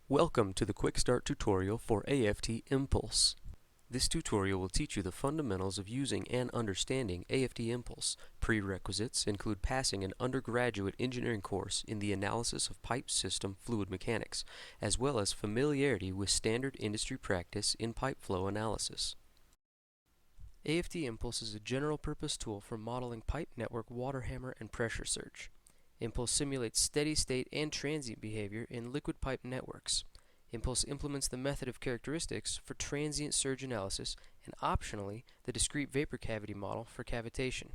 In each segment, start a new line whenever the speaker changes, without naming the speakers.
Welcome to the Quick Start tutorial for AFT Impulse. This tutorial will teach you the fundamentals of using and understanding AFT Impulse. Prerequisites include passing an undergraduate engineering course in the analysis of pipe system fluid mechanics, as well as familiarity with standard industry practice in pipe flow analysis. AFT Impulse is a general-purpose tool for modeling pipe network water hammer and pressure surge. Impulse simulates steady state and transient behavior in liquid pipe networks. Impulse implements the method of characteristics for transient surge analysis and optionally the discrete vapor cavity model for cavitation.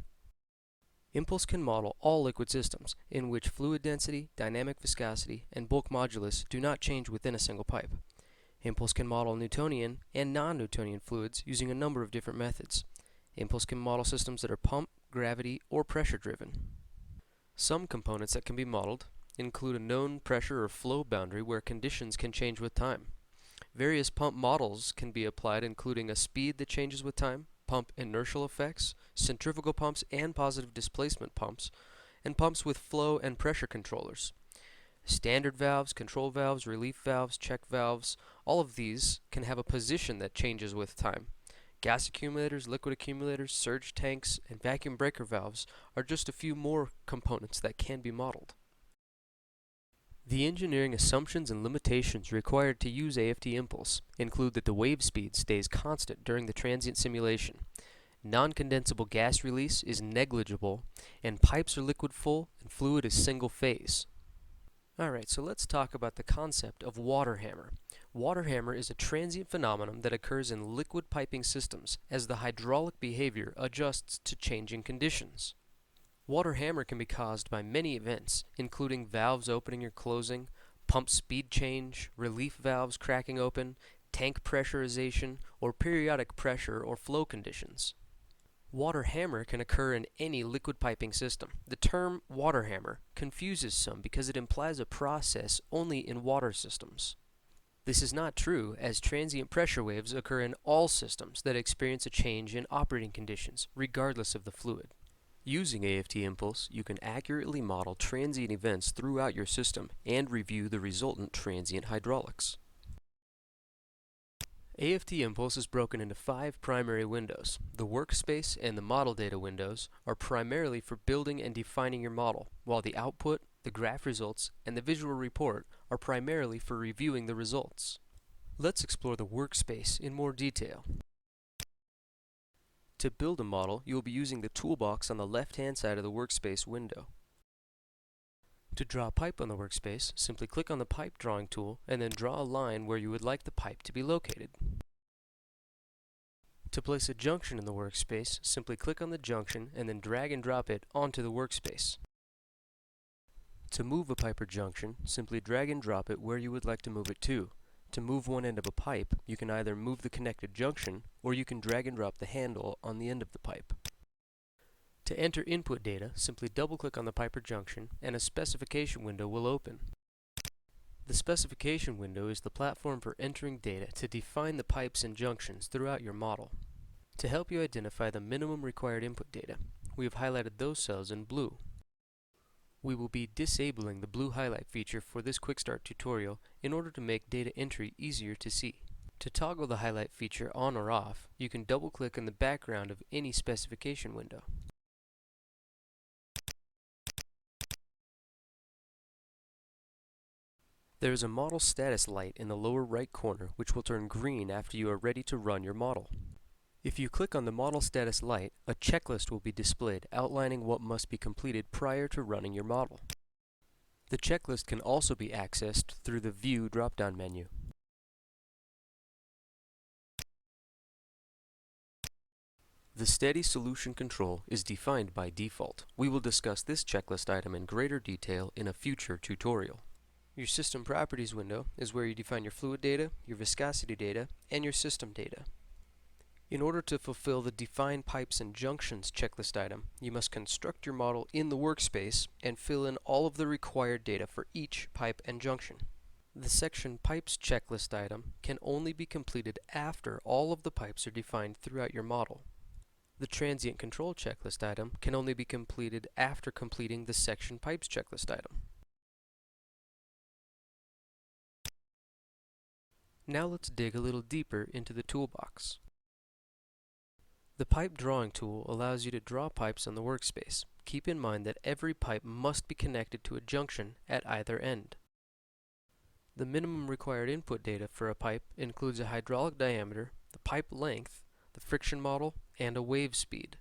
Impulse can model all liquid systems in which fluid density, dynamic viscosity, and bulk modulus do not change within a single pipe. Impulse can model Newtonian and non-Newtonian fluids using a number of different methods. Impulse can model systems that are pump, gravity, or pressure driven. Some components that can be modeled include a known pressure or flow boundary where conditions can change with time. Various pump models can be applied, including a speed that changes with time, pump inertial effects, centrifugal pumps and positive displacement pumps, and pumps with flow and pressure controllers. Standard valves, control valves, relief valves, check valves, all of these can have a position that changes with time. Gas accumulators, liquid accumulators, surge tanks, and vacuum breaker valves are just a few more components that can be modeled. The engineering assumptions and limitations required to use AFT Impulse include that the wave speed stays constant during the transient simulation, non-condensable gas release is negligible, and pipes are liquid full and fluid is single phase. Alright, so let's talk about the concept of water hammer. Water hammer is a transient phenomenon that occurs in liquid piping systems as the hydraulic behavior adjusts to changing conditions. Water hammer can be caused by many events, including valves opening or closing, pump speed change, relief valves cracking open, tank pressurization, or periodic pressure or flow conditions. Water hammer can occur in any liquid piping system. The term water hammer confuses some because it implies a process only in water systems. This is not true, as transient pressure waves occur in all systems that experience a change in operating conditions, regardless of the fluid. Using AFT Impulse, you can accurately model transient events throughout your system and review the resultant transient hydraulics. AFT Impulse is broken into 5 primary windows. The workspace and the model data windows are primarily for building and defining your model, while the output, the graph results, and the visual report are primarily for reviewing the results. Let's explore the workspace in more detail. To build a model, you will be using the toolbox on the left-hand side of the workspace window. To draw a pipe on the workspace, simply click on the pipe drawing tool and then draw a line where you would like the pipe to be located. To place a junction in the workspace, simply click on the junction and then drag and drop it onto the workspace. To move a pipe or junction, simply drag and drop it where you would like to move it to. To move one end of a pipe, you can either move the connected junction or you can drag and drop the handle on the end of the pipe. To enter input data, simply double-click on the pipe or junction and a specification window will open. The specification window is the platform for entering data to define the pipes and junctions throughout your model. To help you identify the minimum required input data, we have highlighted those cells in blue. We will be disabling the blue highlight feature for this quick start tutorial in order to make data entry easier to see. To toggle the highlight feature on or off, you can double-click in the background of any specification window. There is a model status light in the lower right corner which will turn green after you are ready to run your model. If you click on the model status light, a checklist will be displayed outlining what must be completed prior to running your model. The checklist can also be accessed through the View drop-down menu. The steady solution control is defined by default. We will discuss this checklist item in greater detail in a future tutorial. Your System Properties window is where you define your fluid data, your viscosity data, and your system data. In order to fulfill the Define Pipes and Junctions checklist item, you must construct your model in the workspace and fill in all of the required data for each pipe and junction. The section Pipes checklist item can only be completed after all of the pipes are defined throughout your model. The Transient Control checklist item can only be completed after completing the section Pipes checklist item. Now let's dig a little deeper into the toolbox. The pipe drawing tool allows you to draw pipes on the workspace. Keep in mind that every pipe must be connected to a junction at either end. The minimum required input data for a pipe includes a hydraulic diameter, the pipe length, the friction model, and a wave speed.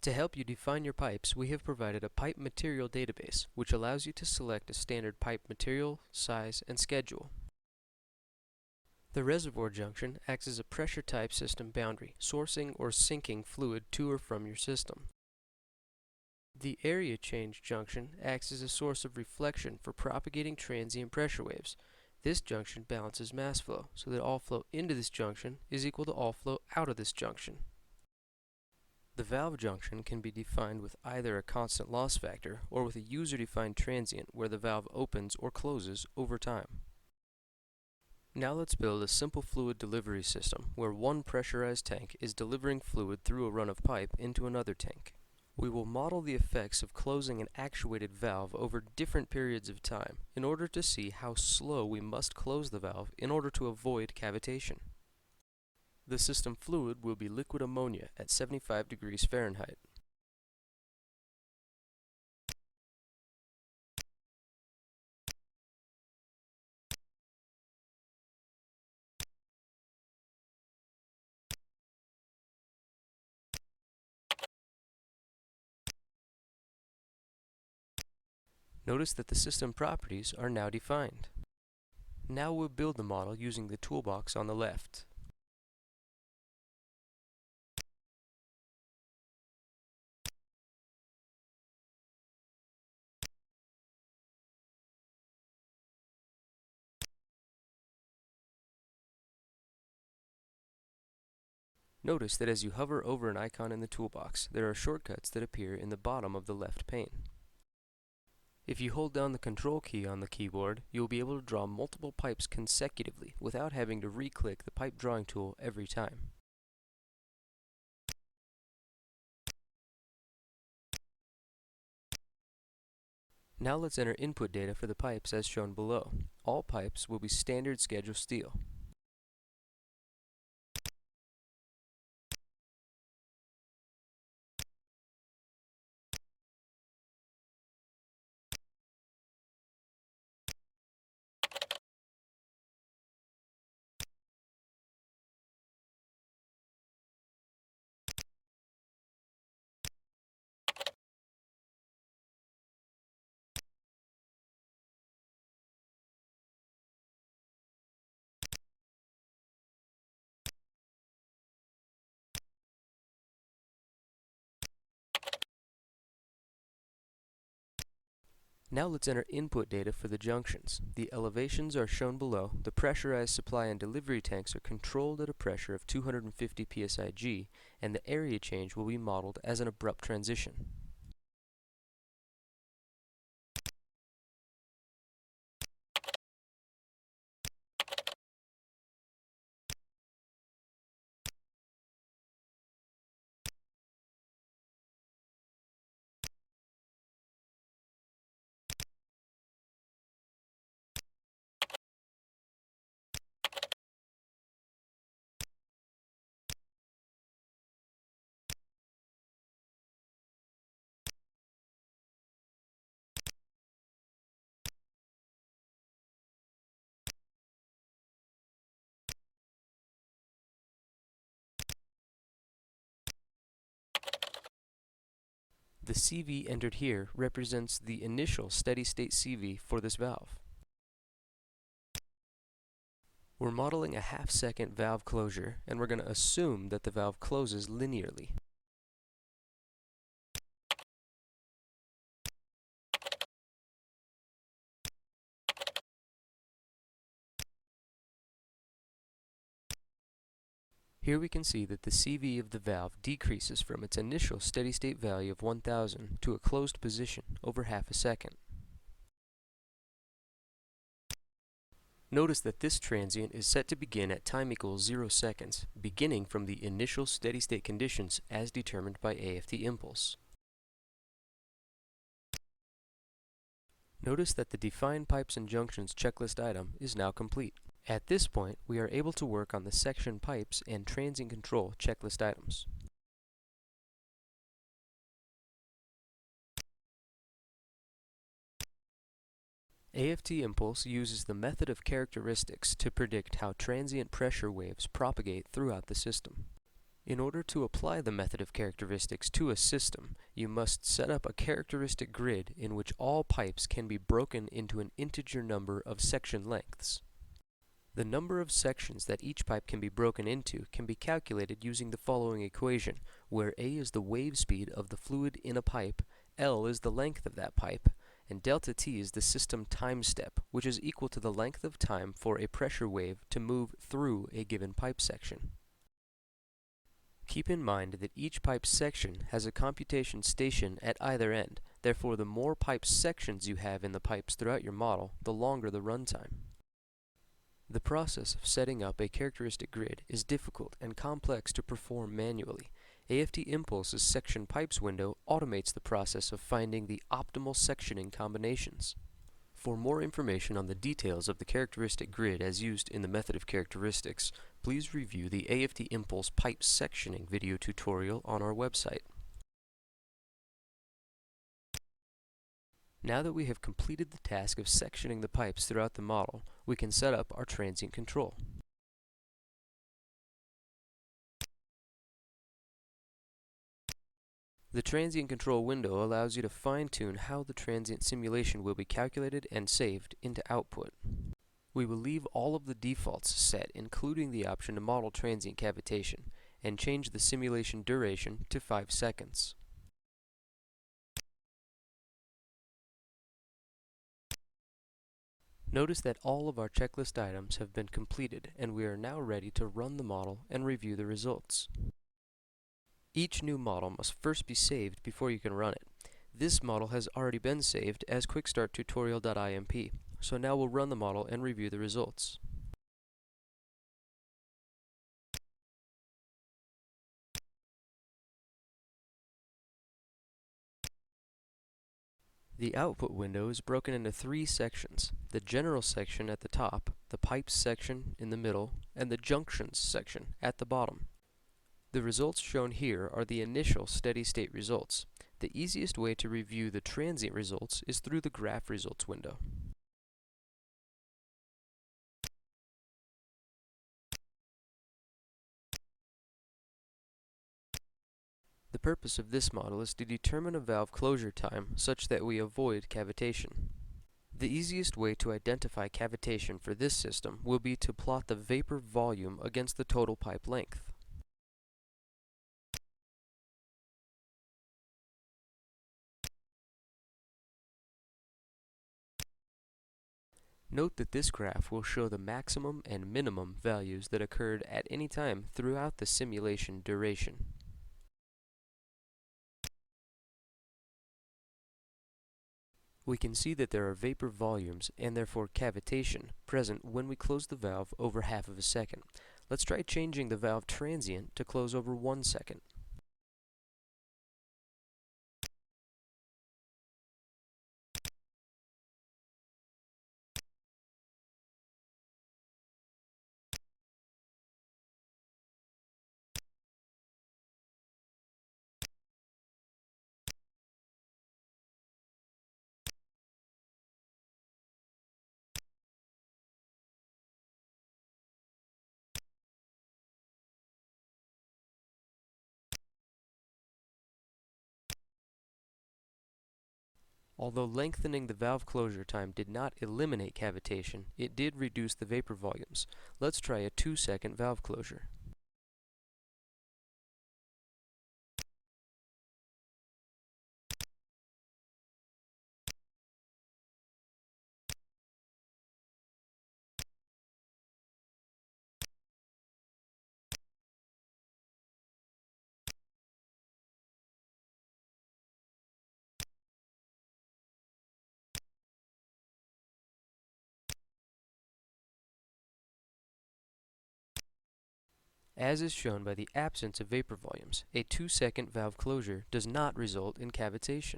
To help you define your pipes, we have provided a pipe material database, which allows you to select a standard pipe material, size, and schedule. The reservoir junction acts as a pressure type system boundary, sourcing or sinking fluid to or from your system. The area change junction acts as a source of reflection for propagating transient pressure waves. This junction balances mass flow, so that all flow into this junction is equal to all flow out of this junction. The valve junction can be defined with either a constant loss factor or with a user-defined transient where the valve opens or closes over time. Now let's build a simple fluid delivery system where one pressurized tank is delivering fluid through a run of pipe into another tank. We will model the effects of closing an actuated valve over different periods of time in order to see how slow we must close the valve in order to avoid cavitation. The system fluid will be liquid ammonia at 75 degrees Fahrenheit. Notice that the system properties are now defined. Now we'll build the model using the toolbox on the left. Notice that as you hover over an icon in the toolbox, there are shortcuts that appear in the bottom of the left pane. If you hold down the Control key on the keyboard, you will be able to draw multiple pipes consecutively without having to re-click the pipe drawing tool every time. Now let's enter input data for the pipes as shown below. All pipes will be standard schedule steel. Now let's enter input data for the junctions. The elevations are shown below. The pressurized supply and delivery tanks are controlled at a pressure of 250 psig, and the area change will be modeled as an abrupt transition. The CV entered here represents the initial steady-state CV for this valve. We're modeling a half-second valve closure, and we're going to assume that the valve closes linearly. Here we can see that the CV of the valve decreases from its initial steady-state value of 1000 to a closed position over half a second. Notice that this transient is set to begin at time equals 0 seconds, beginning from the initial steady-state conditions as determined by AFT Impulse. Notice that the Define Pipes and Junctions checklist item is now complete. At this point, we are able to work on the section pipes and transient control checklist items. AFT Impulse uses the method of characteristics to predict how transient pressure waves propagate throughout the system. In order to apply the method of characteristics to a system, you must set up a characteristic grid in which all pipes can be broken into an integer number of section lengths. The number of sections that each pipe can be broken into can be calculated using the following equation, where A is the wave speed of the fluid in a pipe, L is the length of that pipe, and delta T is the system time step, which is equal to the length of time for a pressure wave to move through a given pipe section. Keep in mind that each pipe section has a computation station at either end. Therefore, the more pipe sections you have in the pipes throughout your model, the longer the runtime. The process of setting up a characteristic grid is difficult and complex to perform manually. AFT Impulse's Section Pipes window automates the process of finding the optimal sectioning combinations. For more information on the details of the characteristic grid as used in the method of characteristics, please review the AFT Impulse pipe sectioning video tutorial on our website. Now that we have completed the task of sectioning the pipes throughout the model, we can set up our transient control. The transient control window allows you to fine-tune how the transient simulation will be calculated and saved into output. We will leave all of the defaults set, including the option to model transient cavitation, and change the simulation duration to 5 seconds. Notice that all of our checklist items have been completed, and we are now ready to run the model and review the results. Each new model must first be saved before you can run it. This model has already been saved as quickstarttutorial.imp, so now we'll run the model and review the results. The output window is broken into 3 sections: the general section at the top, the pipes section in the middle, and the junctions section at the bottom. The results shown here are the initial steady-state results. The easiest way to review the transient results is through the graph results window. The purpose of this model is to determine a valve closure time such that we avoid cavitation. The easiest way to identify cavitation for this system will be to plot the vapor volume against the total pipe length. Note that this graph will show the maximum and minimum values that occurred at any time throughout the simulation duration. We can see that there are vapor volumes, and therefore cavitation, present when we close the valve over half of a second. Let's try changing the valve transient to close over 1 second. Although lengthening the valve closure time did not eliminate cavitation, it did reduce the vapor volumes. Let's try a 2-second valve closure. As is shown by the absence of vapor volumes, a 2-second valve closure does not result in cavitation.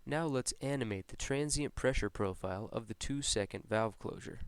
Now let's animate the transient pressure profile of the 2-second valve closure.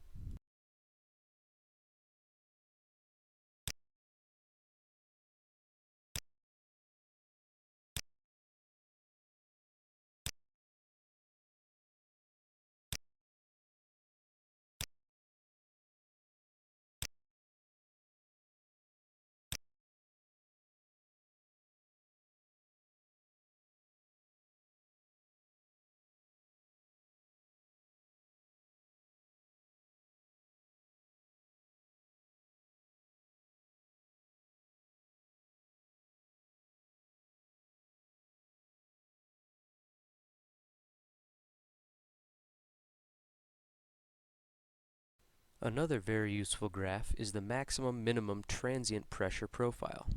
Another very useful graph is the maximum minimum transient pressure profile.